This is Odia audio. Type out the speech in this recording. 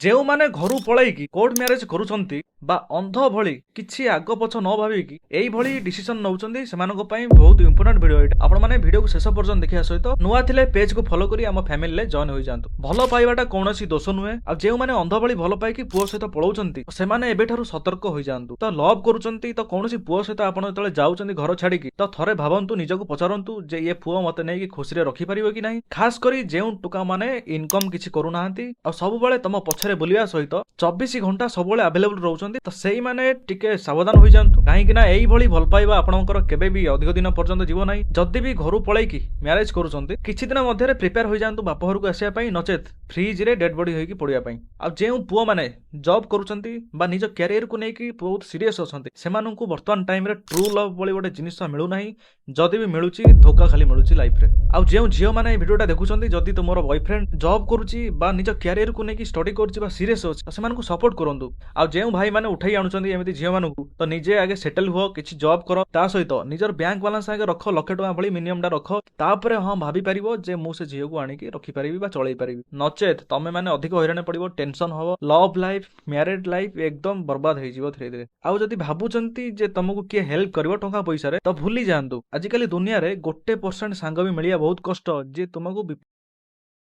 ଯେଉଁମାନେ ଘରୁ ପଳାଇକି କୋର୍ଟ ମ୍ୟାରେଜ କରୁଛନ୍ତି ବା ଅନ୍ଧ ଭଳି କିଛି ଆଗ ପଛ ନ ଭାବିକି ଏଇଭଳି ଡିସିସନ ନେଉଛନ୍ତି ସେମାନଙ୍କ ପାଇଁ ବହୁତ ଇମ୍ପୋର୍ଟାଣ୍ଟ ଭିଡ଼ିଓ ଏଇଟା। ଆପଣମାନେ ଭିଡ଼ିଓକୁ ଶେଷ ପର୍ଯ୍ୟନ୍ତ ଦେଖିବା ସହିତ ନୂଆ ଥିଲେ ପେଜକୁ ଫଲୋ କରି ଆମ ଫ୍ୟାମିଲିରେ ଜଏନ୍ ହୋଇଯାଆନ୍ତୁ। ଭଲ ପାଇବାଟା କୌଣସି ଦୋଷ ନୁହେଁ। ଆଉ ଯେଉଁମାନେ ଅନ୍ଧ ଭଳି ଭଲ ପାଇକି ପୁଅ ସହିତ ପଳାଉଛନ୍ତି ସେମାନେ ଏବେଠାରୁ ସତର୍କ ହୋଇଯାଆନ୍ତୁ। ତ ଲଭ୍ କରୁଛନ୍ତି ତ କୌଣସି ପୁଅ ସହିତ ଆପଣ ଯେତେବେଳେ ଯାଉଛନ୍ତି ଘର ଛାଡ଼ିକି ତ ଥରେ ଭାବନ୍ତୁ, ନିଜକୁ ପଚାରନ୍ତୁ ଯେ ଇଏ ପୁଅ ମତେ ନେଇକି ଖୁସିରେ ରଖିପାରିବ କି ନାହିଁ। ଖାସ କରି ଯେଉଁ ଟୋକାମାନେ ଇନକମ୍ କିଛି କରୁନାହାନ୍ତି ଆଉ ସବୁବେଳେ ତମ ପଛରେ ବୁଲିବା ସହିତ 24 ଘଣ୍ଟା ସବୁବେଳେ ଆଭେଲେବୁଲ ରହୁଛନ୍ତି, ତ ସେଇମାନେ ଟିକେ ସାବଧାନ ହୋଇଯାଆନ୍ତୁ। କାହିଁକି ନା ଏଇଭଳି ଭଲ ପାଇବା ଆପଣଙ୍କର କେବେ ବି ଅଧିକ ଦିନ ପର୍ଯ୍ୟନ୍ତ ଯିବ ନାହିଁ। ଯଦି ବି ଘରୁ ପଳାଇକି ମ୍ୟାରେଜ କରୁଛନ୍ତି କିଛି ଦିନ ମଧ୍ୟରେ ପ୍ରିପେୟାର ହୋଇଯାଆନ୍ତୁ ବାପ ଘରକୁ ଆସିବା ପାଇଁ, ନଚେତ ଫ୍ରିଜରେ ଡେଡ୍ ବଡି ହୋଇକି ପଡ଼ିବା ପାଇଁ। ଆଉ ଯେଉଁ ପୁଅମାନେ ଜବ୍ କରୁଛନ୍ତି ବା ନିଜ କ୍ୟାରିୟରକୁ ନେଇକି ବହୁତ ସିରିୟସ୍ ଅଛନ୍ତି ସେମାନଙ୍କୁ ବର୍ତ୍ତମାନ ଟାଇମରେ ଟ୍ରୁ ଲଭ୍ ଭଳି ଗୋଟେ ଜିନିଷ ମିଳୁନାହିଁ। ଯଦି ବି ମିଳୁଛି ଧୋକା ଖାଲି ମିଳୁଛି ଲାଇଫରେ। ଆଉ ଯେଉଁ ଝିଅମାନେ ଏହି ଭିଡ଼ିଓଟା ଦେଖୁଛନ୍ତି, ଯଦି ତୁମର ବୟଫ୍ରେଣ୍ଡ ଜବ୍ କରୁଛି ବା ନିଜ କ୍ୟାରିୟରକୁ ନେଇକି ଷ୍ଟଡି କରୁଛି ବା ସିରିୟସ୍ ଅଛି ତ ସେମାନଙ୍କୁ ସପୋର୍ଟ କରନ୍ତୁ। ଆଉ ଯେଉଁ ଭାଇମାନେ ଉଠେଇ ଆଣୁଛନ୍ତି ଏମିତି ଝିଅମାନଙ୍କୁ, ତ ନିଜେ ଆଗେ ସେଟେଲ ହୁଅ, କିଛି ଜବ୍ କର, ତା ସହିତ ନିଜର ବ୍ୟାଙ୍କ ବାଲାନ୍ସ ଆଗେ ରଖ, £1,00,000 ଭଳି ମିନିମମ୍ ଟା ରଖ। ତାପରେ ହଁ ଭାବିପାରିବ ଯେ ମୁଁ ସେ ଝିଅକୁ ଆଣିକି ରଖିପାରିବି ବା ଚଳେଇ ପାରିବି। ନଚେତ ତମେ ମାନେ ଅଧିକ ହଇରାଣ ପଡ଼ିବ, ଟେନସନ ହବ, ଲଭ୍ ଲାଇଫ ମ୍ୟାରେଡ୍ ଲାଇଫ ଏକଦମ ବର୍ବାଦ ହେଇଯିବ ଧୀରେ ଧୀରେ। ଆଉ ଯଦି ଭାବୁଛନ୍ତି ଯେ ତମକୁ କିଏ ହେଲ୍ପ କରିବ ଟଙ୍କା ପଇସାରେ ତ ଭୁଲି ଯାଆନ୍ତୁ। ଆଜିକାଲି ଦୁନିଆରେ 1% ସାଙ୍ଗ ବି ମିଳିବା ବହୁତ କଷ୍ଟ ଯିଏ ତୁମକୁ